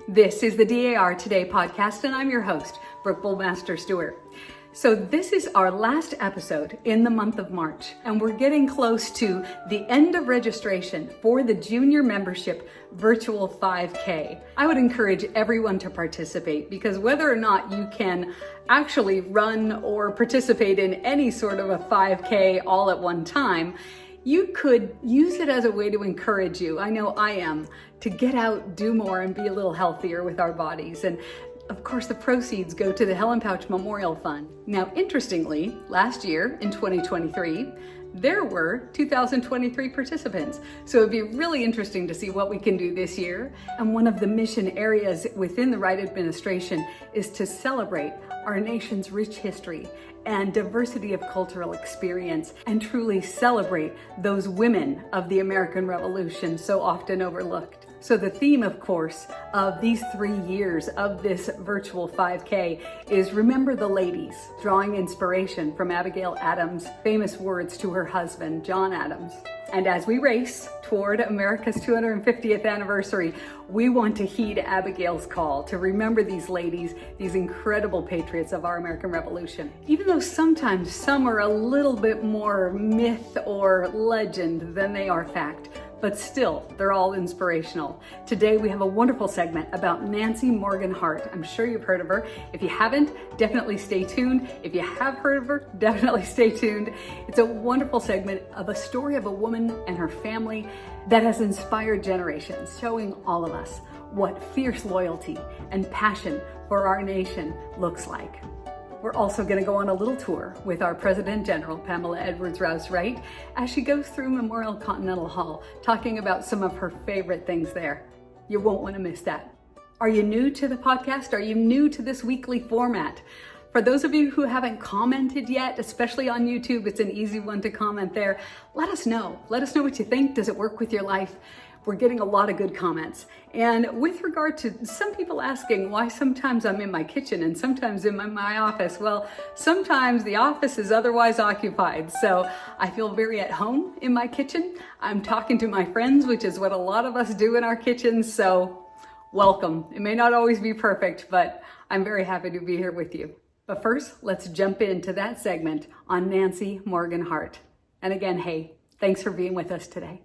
This is the DAR Today podcast, and I'm your host, Brooke Bullmaster Stewart. So this is our last episode in the month of March, and we're getting close to the end of registration for the junior membership virtual 5K. I would encourage everyone to participate because whether or not you can actually run or participate in any sort of a 5K all at one time, you could use it as a way to encourage you. I know I am, to get out, do more, and be a little healthier with our bodies. And of course, the proceeds go to the Helen Pouch Memorial Fund. Now, interestingly, last year in 2023, there were 2,023 participants. So it'd be really interesting to see what we can do this year. And one of the mission areas within the Wright administration is to celebrate our nation's rich history and diversity of cultural experience, and truly celebrate those women of the American Revolution so often overlooked. So the theme, of course, of these 3 years of this virtual 5K is Remember the Ladies, drawing inspiration from Abigail Adams' famous words to her husband, John Adams. And as we race toward America's 250th anniversary, we want to heed Abigail's call to remember these ladies, these incredible patriots of our American Revolution. Even though sometimes some are a little bit more myth or legend than they are fact, but still, they're all inspirational. Today, we have a wonderful segment about Nancy Morgan Hart. I'm sure you've heard of her. If you haven't, definitely stay tuned. If you have heard of her, definitely stay tuned. It's a wonderful segment of a story of a woman and her family that has inspired generations, showing all of us what fierce loyalty and passion for our nation looks like. We're also going to go on a little tour with our President General, Pamela Rouse Wright, as she goes through Memorial Continental Hall, talking about some of her favorite things there. You won't want to miss that. Are you new to the podcast? Are you new to this weekly format? For those of you who haven't commented yet, especially on YouTube, it's an easy one to comment there. Let us know. Let us know what you think. Does it work with your life? We're getting a lot of good comments. And with regard to some people asking why sometimes I'm in my kitchen and sometimes in my office, well, sometimes the office is otherwise occupied. So I feel very at home in my kitchen. I'm talking to my friends, which is what a lot of us do in our kitchens. So welcome. It may not always be perfect, but I'm very happy to be here with you. But first, let's jump into that segment on Nancy Morgan Hart. And again, hey, thanks for being with us today.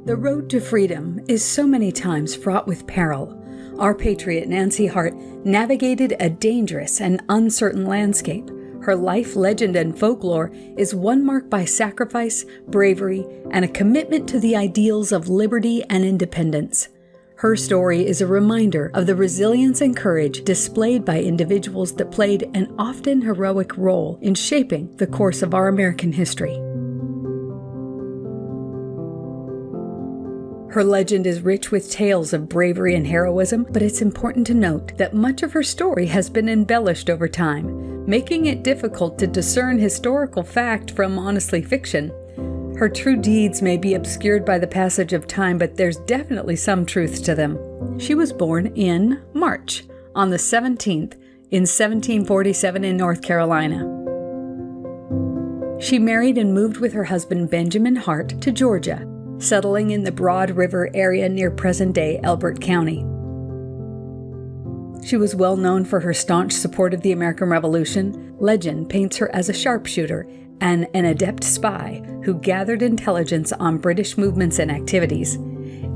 The road to freedom is so many times fraught with peril. Our patriot Nancy Hart navigated a dangerous and uncertain landscape. Her life, legend, and folklore is one marked by sacrifice, bravery, and a commitment to the ideals of liberty and independence. Her story is a reminder of the resilience and courage displayed by individuals that played an often heroic role in shaping the course of our American history. Her legend is rich with tales of bravery and heroism, but it's important to note that much of her story has been embellished over time, making it difficult to discern historical fact from honestly fiction. Her true deeds may be obscured by the passage of time, but there's definitely some truth to them. She was born in March, on the 17th, in 1747 in North Carolina. She married and moved with her husband Benjamin Hart to Georgia, settling in the Broad River area near present-day Elbert County. She was well known for her staunch support of the American Revolution. Legend paints her as a sharpshooter and an adept spy who gathered intelligence on British movements and activities.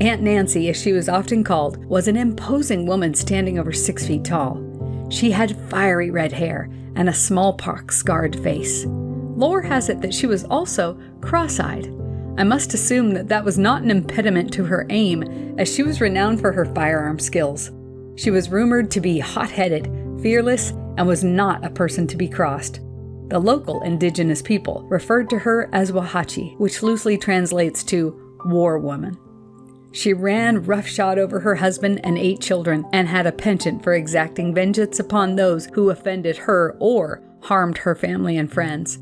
Aunt Nancy, as she was often called, was an imposing woman standing over 6 feet tall. She had fiery red hair and a smallpox-scarred face. Lore has it that she was also cross-eyed. I must assume that was not an impediment to her aim, as she was renowned for her firearm skills. She was rumored to be hot-headed, fearless, and was not a person to be crossed. The local indigenous people referred to her as Wahachi, which loosely translates to war woman. She ran roughshod over her husband and 8 children and had a penchant for exacting vengeance upon those who offended her or harmed her family and friends.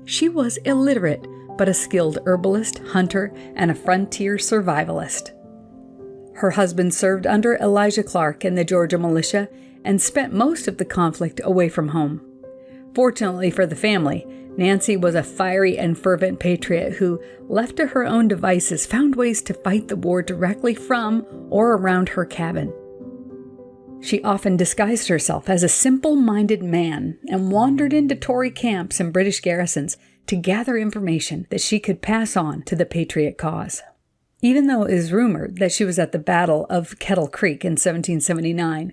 She was illiterate, but a skilled herbalist, hunter, and a frontier survivalist. Her husband served under Elijah Clark in the Georgia militia and spent most of the conflict away from home. Fortunately for the family, Nancy was a fiery and fervent patriot who, left to her own devices, found ways to fight the war directly from or around her cabin. She often disguised herself as a simple-minded man and wandered into Tory camps and British garrisons to gather information that she could pass on to the Patriot cause. Even though it is rumored that she was at the Battle of Kettle Creek in 1779,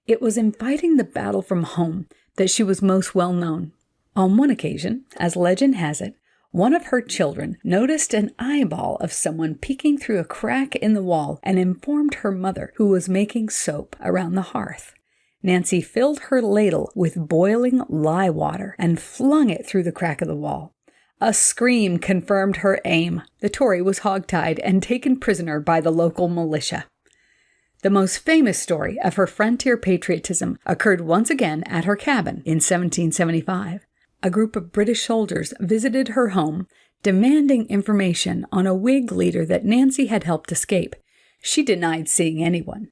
it was in fighting the battle from home that she was most well known. On one occasion, as legend has it, one of her children noticed an eyeball of someone peeking through a crack in the wall and informed her mother, who was making soap around the hearth. Nancy filled her ladle with boiling lye water and flung it through the crack of the wall. A scream confirmed her aim. The Tory was hogtied and taken prisoner by the local militia. The most famous story of her frontier patriotism occurred once again at her cabin in 1775. A group of British soldiers visited her home, demanding information on a Whig leader that Nancy had helped escape. She denied seeing anyone.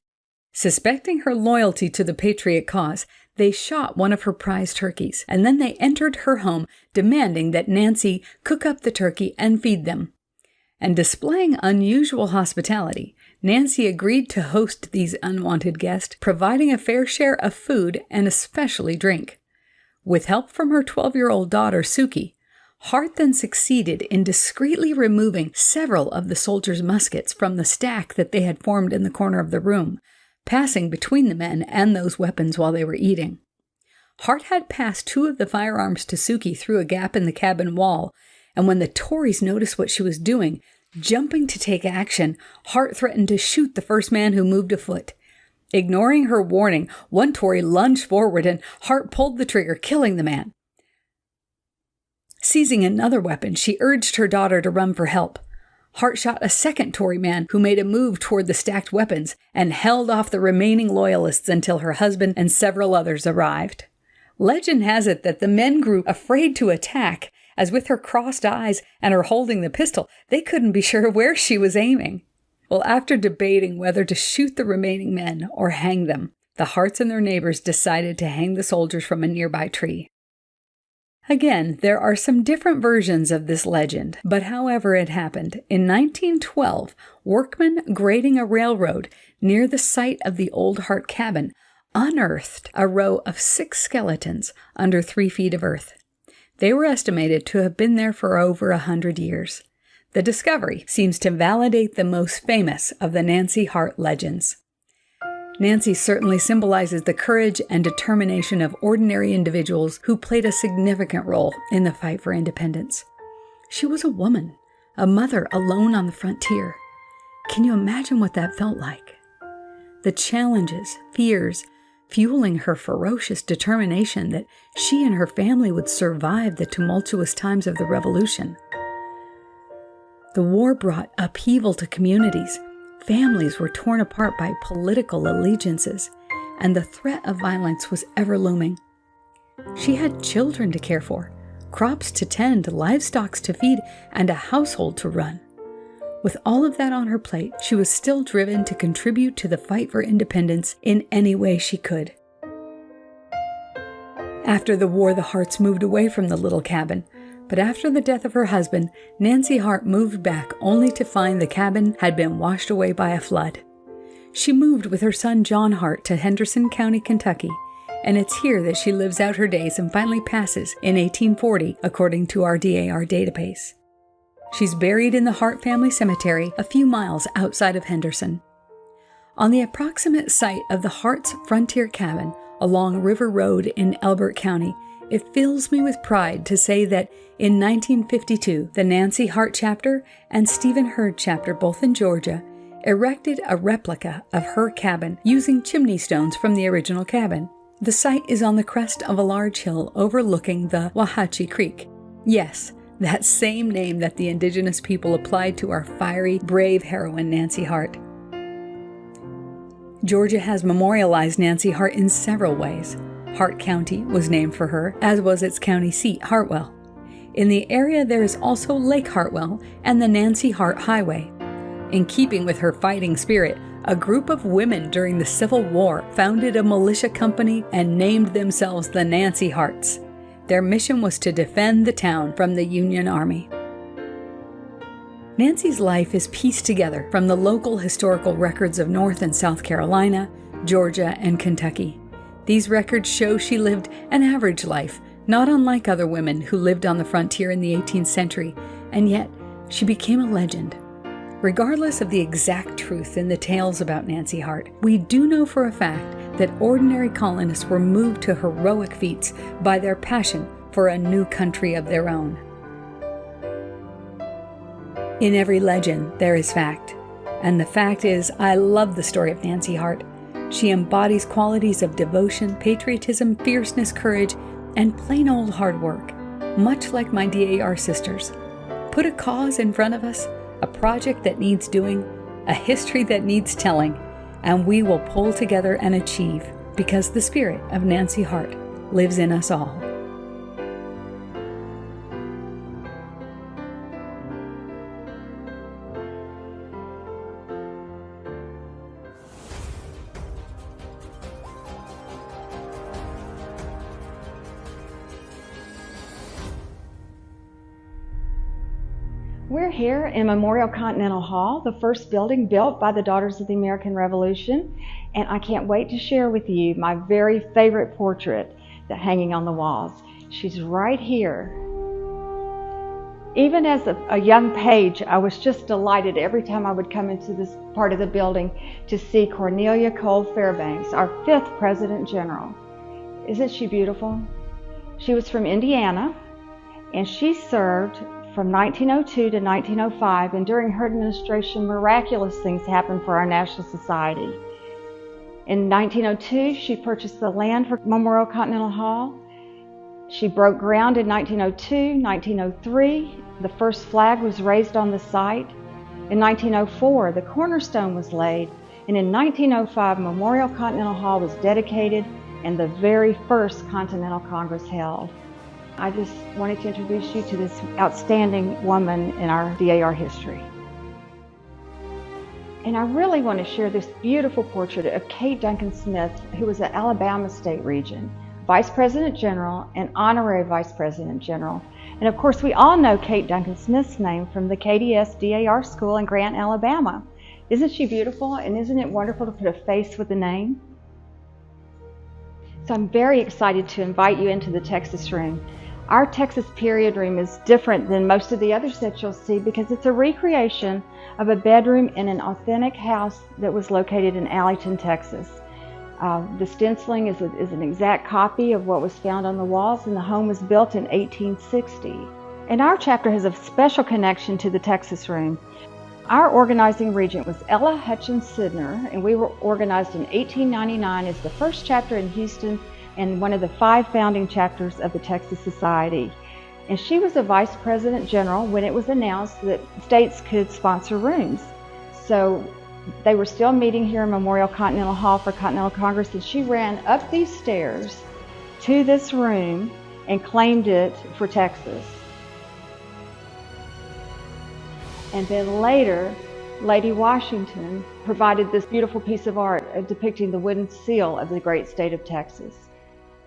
Suspecting her loyalty to the Patriot cause, they shot one of her prize turkeys, and then they entered her home, demanding that Nancy cook up the turkey and feed them. And displaying unusual hospitality, Nancy agreed to host these unwanted guests, providing a fair share of food and especially drink. With help from her 12-year-old daughter, Suki, Hart then succeeded in discreetly removing several of the soldiers' muskets from the stack that they had formed in the corner of the room, passing between the men and those weapons while they were eating. Hart had passed 2 of the firearms to Suki through a gap in the cabin wall, and when the Tories noticed what she was doing, jumping to take action, Hart threatened to shoot the first man who moved a foot. Ignoring her warning, one Tory lunged forward and Hart pulled the trigger, killing the man. Seizing another weapon, she urged her daughter to run for help. Hart shot a second Tory man who made a move toward the stacked weapons and held off the remaining loyalists until her husband and several others arrived. Legend has it that the men grew afraid to attack, as with her crossed eyes and her holding the pistol, they couldn't be sure where she was aiming. Well, after debating whether to shoot the remaining men or hang them, the Harts and their neighbors decided to hang the soldiers from a nearby tree. Again, there are some different versions of this legend, but however it happened, in 1912, workmen grading a railroad near the site of the old Hart cabin unearthed a row of 6 skeletons under 3 feet of earth. They were estimated to have been there for over 100 years. The discovery seems to validate the most famous of the Nancy Hart legends. Nancy certainly symbolizes the courage and determination of ordinary individuals who played a significant role in the fight for independence. She was a woman, a mother alone on the frontier. Can you imagine what that felt like? The challenges, fears, fueling her ferocious determination that she and her family would survive the tumultuous times of the Revolution. The war brought upheaval to communities. Families were torn apart by political allegiances, and the threat of violence was ever looming. She had children to care for, crops to tend, livestock to feed, and a household to run. With all of that on her plate, she was still driven to contribute to the fight for independence in any way she could. After the war, the Harts moved away from the little cabin. But after the death of her husband, Nancy Hart moved back only to find the cabin had been washed away by a flood. She moved with her son John Hart to Henderson County, Kentucky, and it's here that she lives out her days and finally passes in 1840, according to our DAR database. She's buried in the Hart family cemetery a few miles outside of Henderson. On the approximate site of the Hart's frontier cabin along River Road in Elbert County, it fills me with pride to say that in 1952, the Nancy Hart chapter and Stephen Hurd chapter, both in Georgia, erected a replica of her cabin using chimney stones from the original cabin. The site is on the crest of a large hill overlooking the Wauhatchie Creek. Yes, that same name that the indigenous people applied to our fiery, brave heroine Nancy Hart. Georgia has memorialized Nancy Hart in several ways. Hart County was named for her, as was its county seat, Hartwell. In the area, there is also Lake Hartwell and the Nancy Hart Highway. In keeping with her fighting spirit, a group of women during the Civil War founded a militia company and named themselves the Nancy Harts. Their mission was to defend the town from the Union Army. Nancy's life is pieced together from the local historical records of North and South Carolina, Georgia, and Kentucky. These records show she lived an average life, not unlike other women who lived on the frontier in the 18th century, and yet she became a legend. Regardless of the exact truth in the tales about Nancy Hart, we do know for a fact that ordinary colonists were moved to heroic feats by their passion for a new country of their own. In every legend, there is fact. And the fact is, I love the story of Nancy Hart. She embodies qualities of devotion, patriotism, fierceness, courage, and plain old hard work, much like my DAR sisters. Put a cause in front of us, a project that needs doing, a history that needs telling, and we will pull together and achieve, because the spirit of Nancy Hart lives in us all. We're here in Memorial Continental Hall, the first building built by the Daughters of the American Revolution, and I can't wait to share with you my very favorite portrait that's hanging on the walls. She's right here. Even as a young page, I was just delighted every time I would come into this part of the building to see Cornelia Cole Fairbanks, our 5th President General. Isn't she beautiful? She was from Indiana, and she served from 1902 to 1905, and during her administration, miraculous things happened for our national society. In 1902, she purchased the land for Memorial Continental Hall. She broke ground in 1902, 1903. The first flag was raised on the site. In 1904, the cornerstone was laid, and in 1905, Memorial Continental Hall was dedicated and the very first Continental Congress held. I just wanted to introduce you to this outstanding woman in our DAR history. And I really want to share this beautiful portrait of Kate Duncan Smith, who was at Alabama State Region, Vice President General and Honorary Vice President General. And of course, we all know Kate Duncan Smith's name from the KDS DAR School in Grant, Alabama. Isn't she beautiful? And isn't it wonderful to put a face with a name? So I'm very excited to invite you into the Texas Room. Our Texas period room is different than most of the others that you'll see because it's a recreation of a bedroom in an authentic house that was located in Alleyton, Texas. The stenciling is an exact copy of what was found on the walls, and the home was built in 1860. And our chapter has a special connection to the Texas Room. Our organizing regent was Ella Hutchins Sidner, and we were organized in 1899 as the first chapter in Houston and one of the 5 founding chapters of the Texas Society. And she was a Vice President General when it was announced that states could sponsor rooms. So they were still meeting here in Memorial Continental Hall for Continental Congress, and she ran up these stairs to this room and claimed it for Texas. And then later, Lady Washington provided this beautiful piece of art depicting the wooden seal of the great state of Texas.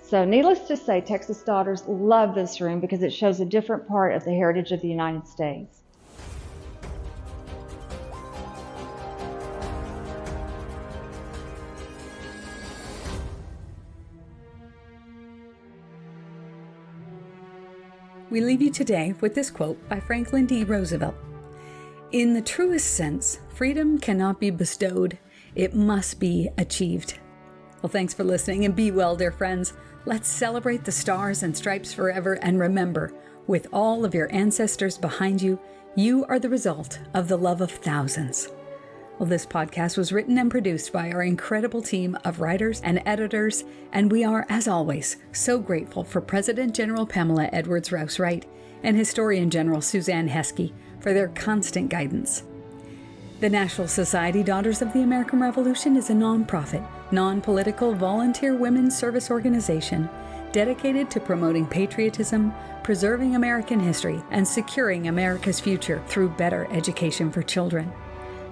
So needless to say, Texas Daughters love this room because it shows a different part of the heritage of the United States. We leave you today with this quote by Franklin D. Roosevelt. In the truest sense, freedom cannot be bestowed, it must be achieved. Well, thanks for listening, and be well, dear friends. Let's celebrate the stars and stripes forever, and remember, with all of your ancestors behind you, you are the result of the love of thousands. Well, this podcast was written and produced by our incredible team of writers and editors, and we are, as always, so grateful for President General Pamela Edwards Rouse Wright and Historian General Suzanne Heskey for their constant guidance. The National Society Daughters of the American Revolution is a nonprofit, non-political volunteer women's service organization dedicated to promoting patriotism, preserving American history, and securing America's future through better education for children.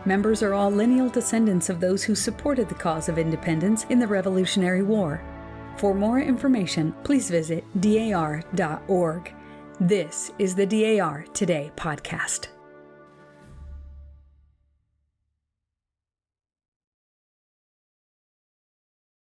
Members are all lineal descendants of those who supported the cause of independence in the Revolutionary War. For more information, please visit dar.org. This is the DAR Today podcast.